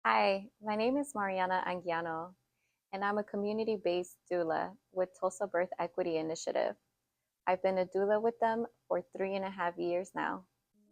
Hi, my name is Mariana Anguiano, and I'm a community-based doula with Tulsa Birth Equity Initiative. I've been a doula with them for 3.5 years now.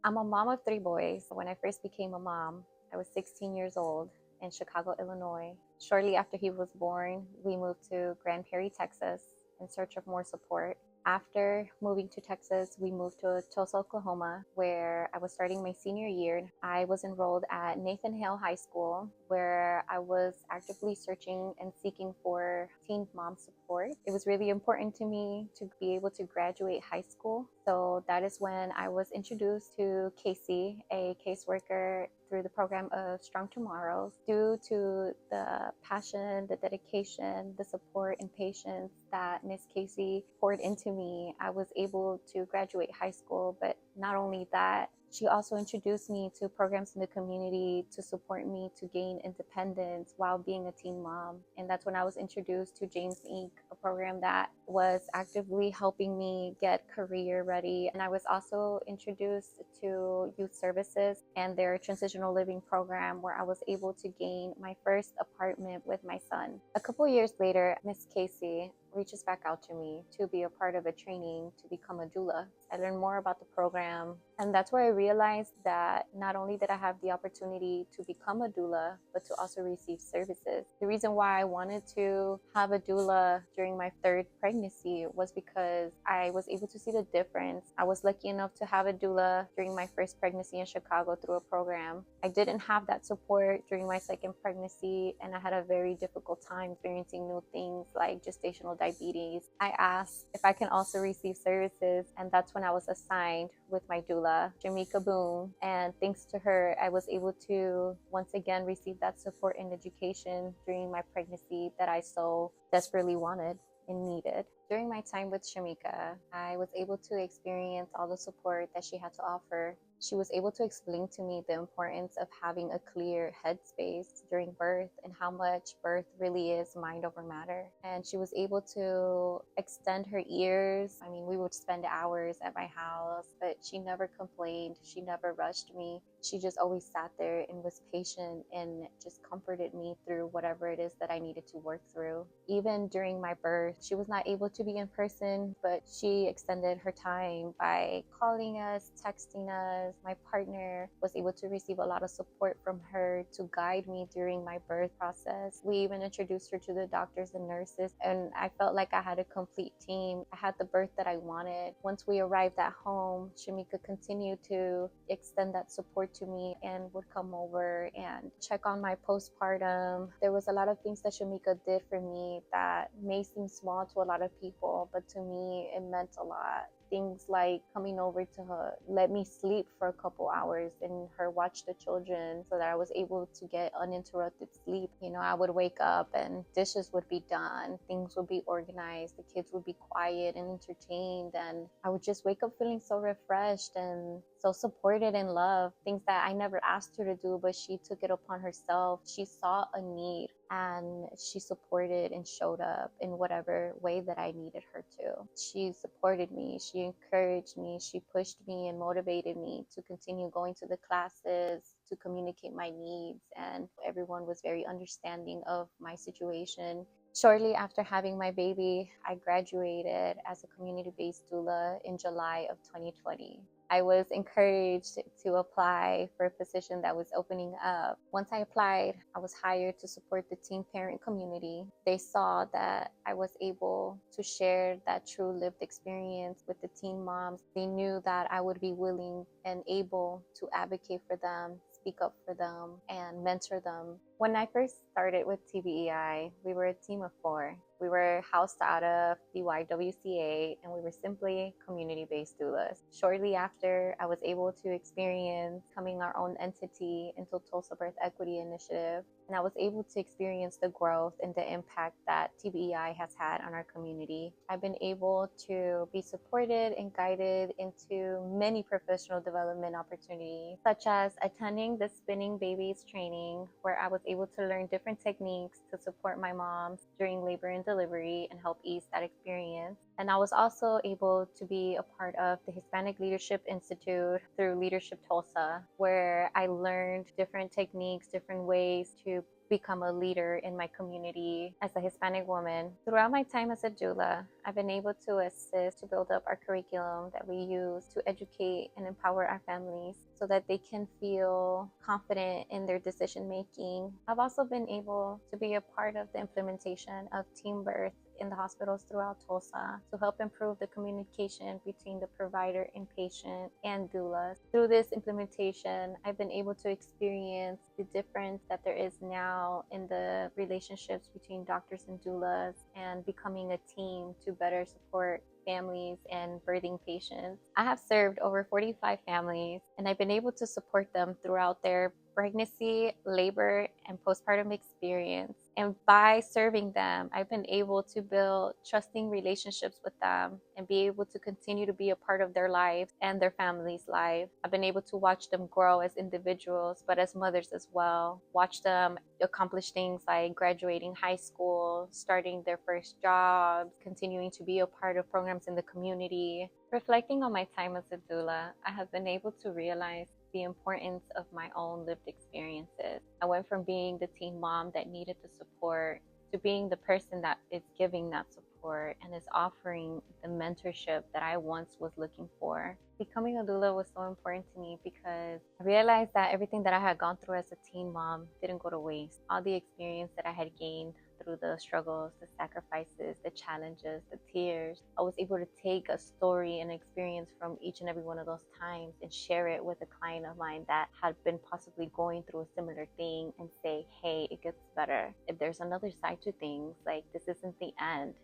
I'm a mom of three boys. When I first became a mom, I was 16 years old in Chicago, Illinois. Shortly after he was born, we moved to Grand Prairie, Texas, in search of more support. After moving to Texas, we moved to Tulsa, Oklahoma, where I was starting my senior year. I was enrolled at Nathan Hale High School, where I was actively searching and seeking for teen mom support. It was really important to me to be able to graduate high school. So that is when I was introduced to Casey, a caseworker through the program of Strong Tomorrows. Due to the passion, the dedication, the support, and patience that Miss Casey poured into me, I was able to graduate high school. But not only that, she also introduced me to programs in the community to support me to gain independence while being a teen mom. And that's when I was introduced to James Inc., a program that was actively helping me get career ready. And I was also introduced to youth services and their transitional living program, where I was able to gain my first apartment with my son. A couple years later, Miss Casey reaches back out to me to be a part of a training to become a doula. I learned more about the program, and that's where I realized that not only did I have the opportunity to become a doula, but to also receive services. The reason why I wanted to have a doula during my third pregnancy was because I was able to see the difference. I was lucky enough to have a doula during my first pregnancy in Chicago through a program. I didn't have that support during my second pregnancy, and I had a very difficult time experiencing new things like gestational diabetes. I asked if I can also receive services, and that's when I was assigned with my doula, Jamaica Boone. And thanks to her, I was able to once again receive that support and education during my pregnancy that I so desperately wanted and needed. During my time with Shamika, I was able to experience all the support that she had to offer. She was able to explain to me the importance of having a clear headspace during birth and how much birth really is mind over matter. And she was able to extend her ears. I mean, we would spend hours at my house, but she never complained. She never rushed me. She just always sat there and was patient and just comforted me through whatever it is that I needed to work through. Even during my birth, she was not able to be in person, but she extended her time by calling us, texting us. My partner was able to receive a lot of support from her to guide me during my birth process. We even introduced her to the doctors and nurses, and I felt like I had a complete team. I had the birth that I wanted. Once we arrived at home, Shamika continued to extend that support to me and would come over and check on my postpartum. There was a lot of things that Shamika did for me that may seem small to a lot of people, but to me, it meant a lot. Things like coming over to her, let me sleep for a couple hours and her watch the children so that I was able to get uninterrupted sleep. You know, I would wake up and dishes would be done, things would be organized, the kids would be quiet and entertained, and I would just wake up feeling so refreshed and so supported and loved. Things that I never asked her to do, but she took it upon herself. She saw a need and she supported and showed up in whatever way that I needed her to. She supported me, she encouraged me, she pushed me and motivated me to continue going to the classes, to communicate my needs, and everyone was very understanding of my situation. Shortly after having my baby, I graduated as a community-based doula in July of 2020. I was encouraged to apply for a position that was opening up. Once I applied, I was hired to support the teen parent community. They saw that I was able to share that true lived experience with the teen moms. They knew that I would be willing and able to advocate for them, speak up for them, and mentor them. When I first started with TBEI, we were a team of 4. We were housed out of the YWCA, and we were simply community-based doulas. Shortly after, I was able to experience becoming our own entity into Tulsa Birth Equity Initiative, and I was able to experience the growth and the impact that TBEI has had on our community. I've been able to be supported and guided into many professional development opportunities, such as attending the Spinning Babies training, where I was able to learn different techniques to support my moms during labor and delivery and help ease that experience. And I was also able to be a part of the Hispanic Leadership Institute through Leadership Tulsa, where I learned different techniques, different ways to become a leader in my community as a Hispanic woman. Throughout my time as a doula, I've been able to assist to build up our curriculum that we use to educate and empower our families so that they can feel confident in their decision making. I've also been able to be a part of the implementation of team birth in the hospitals throughout Tulsa to help improve the communication between the provider and patient and doulas. Through this implementation, I've been able to experience the difference that there is now in the relationships between doctors and doulas and becoming a team to better support families and birthing patients. I have served over 45 families and I've been able to support them throughout their pregnancy, labor, and postpartum experience. And by serving them, I've been able to build trusting relationships with them and be able to continue to be a part of their lives and their family's life. I've been able to watch them grow as individuals, but as mothers as well. Watch them accomplish things like graduating high school, starting their first jobs, continuing to be a part of programs in the community. Reflecting on my time as a doula, I have been able to realize the importance of my own lived experiences. I went from being the teen mom that needed the support to being the person that is giving that support and is offering the mentorship that I once was looking for. Becoming a doula was so important to me because I realized that everything that I had gone through as a teen mom didn't go to waste. All the experience that I had gained through the struggles, the sacrifices, the challenges, the tears, I was able to take a story and experience from each and every one of those times and share it with a client of mine that had been possibly going through a similar thing and say, hey, it gets better. If there's another side to things, like this isn't the end,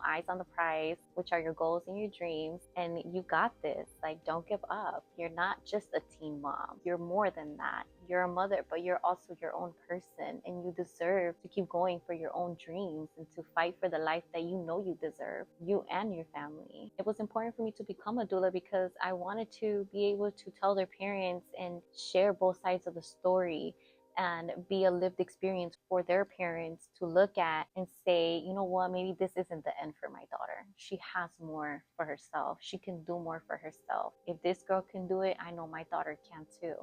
eyes on the prize, which are your goals and your dreams, and you got this. Like, don't give up. You're not just a teen mom. You're more than that. You're a mother, but you're also your own person, and you deserve to keep going for your own dreams and to fight for the life that you know you deserve, you and your family. It was important for me to become a doula because I wanted to be able to tell their parents and share both sides of the story and be a lived experience for their parents to look at and say, you know what, maybe this isn't the end for my daughter. She has more for herself. She can do more for herself. If this girl can do it, I know my daughter can too.